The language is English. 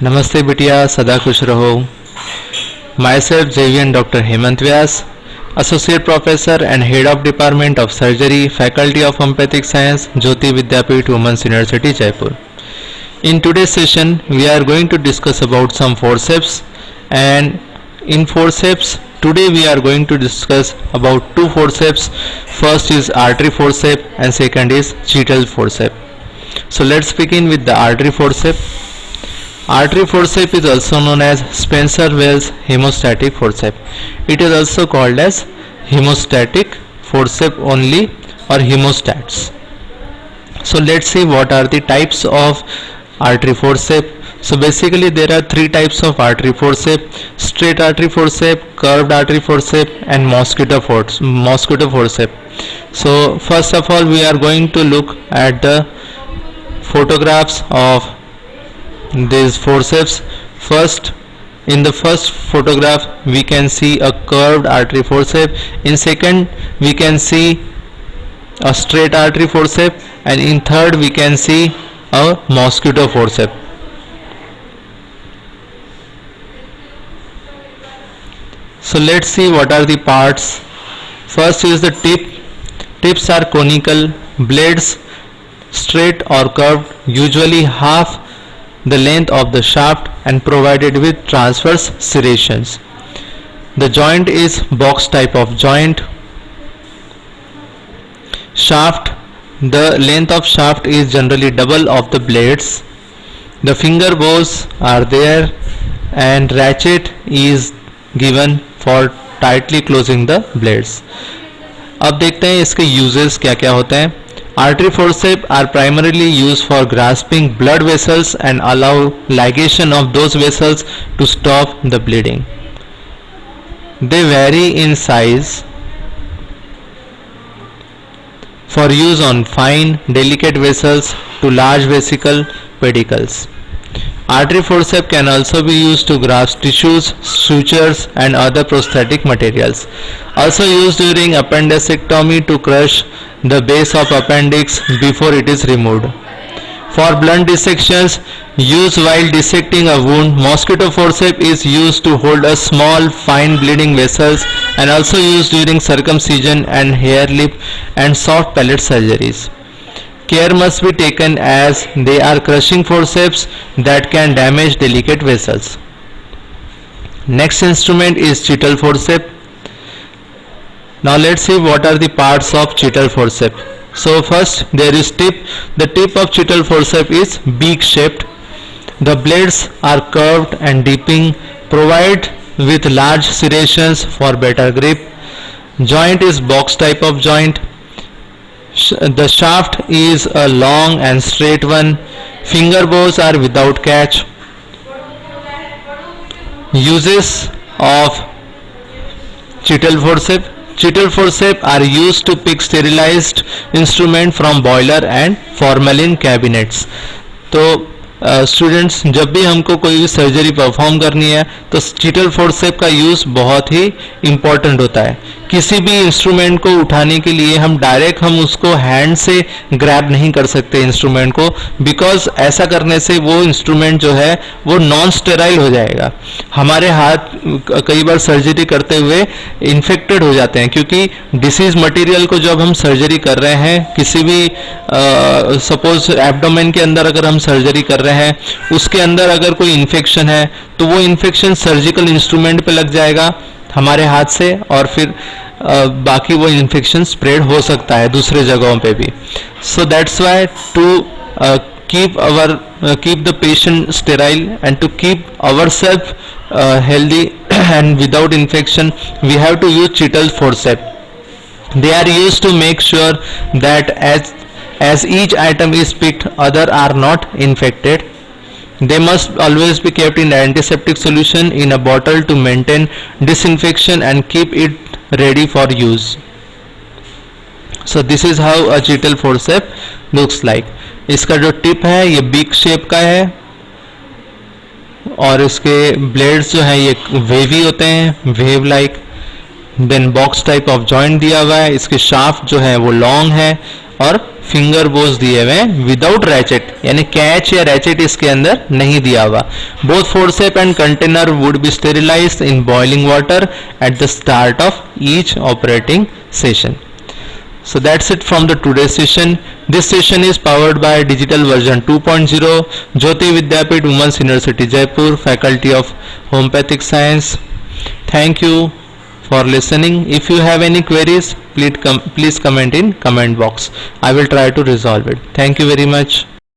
नमस्ते बिटिया, सदा खुश रहो। Myself Javian Dr. Hemant Vyas, Associate Professor and Head of Department of Surgery, Faculty of Homeopathic Science, Jyoti Vidyapeeth Women's University, Jaipur. In today's session, we are going to discuss about some forceps, and in forceps, today we are going to discuss about two forceps. First is artery forceps and second is cheatal forceps. So let's begin with the artery forceps. Artery forceps is also known as Spencer-Wells hemostatic forceps. It is also called as hemostatic forceps only or hemostats. So let's see what are the types of artery forceps. So basically there are three types of artery forceps: straight artery forceps, curved artery forceps, and mosquito forceps. So first of all, we are going to look at the photographs of these forceps. First, in the first photograph we can see a curved artery forceps. In second we can see a straight artery forceps, and in third we can see a mosquito forceps. So let's see what are the parts. First is the tip. Tips are conical, blades straight or curved, usually half the length of the shaft and provided with transverse serrations. The joint is box type of joint. Shaft, the length of shaft is generally double of the blades. The finger bows are there and ratchet is given for tightly closing the blades. अब देखते हैं इसके uses क्या क्या होते हैं. Artery forceps are primarily used for grasping blood vessels and allow ligation of those vessels to stop the bleeding. They vary in size for use on fine, delicate vessels to large vesicle pedicles. Artery forceps can also be used to grasp tissues, sutures, and other prosthetic materials. Also used during appendectomy to crush the base of appendix before it is removed. For blunt dissections used while dissecting a wound, mosquito forceps is used to hold a small fine bleeding vessels, and also used during circumcision and hair lip and soft palate surgeries. Care must be taken as they are crushing forceps that can damage delicate vessels. Next instrument is cheatal forceps. Now let's see what are the parts of cheatal forceps. So first there is tip. The tip of cheatal forceps is beak shaped. The blades are curved and dipping, provide with large serrations for better grip. Joint is box type of joint. The shaft is a long and straight one. Finger bows are without catch. Uses of cheatal forceps. Cheatal forceps are used to pick sterilized instrument from boiler and formalin cabinets. तो students, जब भी हमको कोई भी surgery perform करनी है तो cheatal forceps का यूज़ बहुत ही इम्पोर्टेंट होता है. किसी भी इंस्ट्रूमेंट को उठाने के लिए हम डायरेक्ट उसको हैंड से ग्रैब नहीं कर सकते इंस्ट्रूमेंट को, बिकॉज ऐसा करने से वो इंस्ट्रूमेंट जो है वो नॉन स्टेराइल हो जाएगा. हमारे हाथ कई बार सर्जरी करते हुए इन्फेक्टेड हो जाते हैं, क्योंकि डिसीज मटेरियल को जब हम सर्जरी कर रहे हैं, किसी भी सपोज एब्डोमेन के अंदर अगर हम सर्जरी कर रहे हैं, उसके अंदर अगर कोई इन्फेक्शन है तो वो इन्फेक्शन सर्जिकल इंस्ट्रूमेंट पे लग जाएगा हमारे हाथ से, और फिर बाकी वो इन्फेक्शन स्प्रेड हो सकता है दूसरे जगहों पे भी. So that's why to keep the patient sterile and to keep ourselves healthy and without infection, we have to use cheatal forceps. They are used to make sure that as each item is picked, other are not infected. They must always be kept in antiseptic solution in a bottle to maintain disinfection and keep it ready for use. So this is how a cheatal forceps looks like. इसका जो tip है ये beak shape का है, और इसके blades जो हैं ये वेवी होते हैं, wave like. Then box type of joint दिया हुआ है. इसके शाफ्ट जो है वो लॉन्ग है, और फिंगर बोस दिए हुए हैं विदाउट रैचेट, यानी कैच या रैचेट इसके अंदर नहीं दिया हुआ. Both forcep and container would be sterilised in boiling water at the start of each operating session. So that's it from the today's session. This session is powered by Digital Version 2.0, Jyoti Vidyapeeth Women's University Jaipur, Faculty of Homeopathic Science. Thank you for listening. If you have any queries, please comment in comment box. I will try to resolve it. Thank you very much.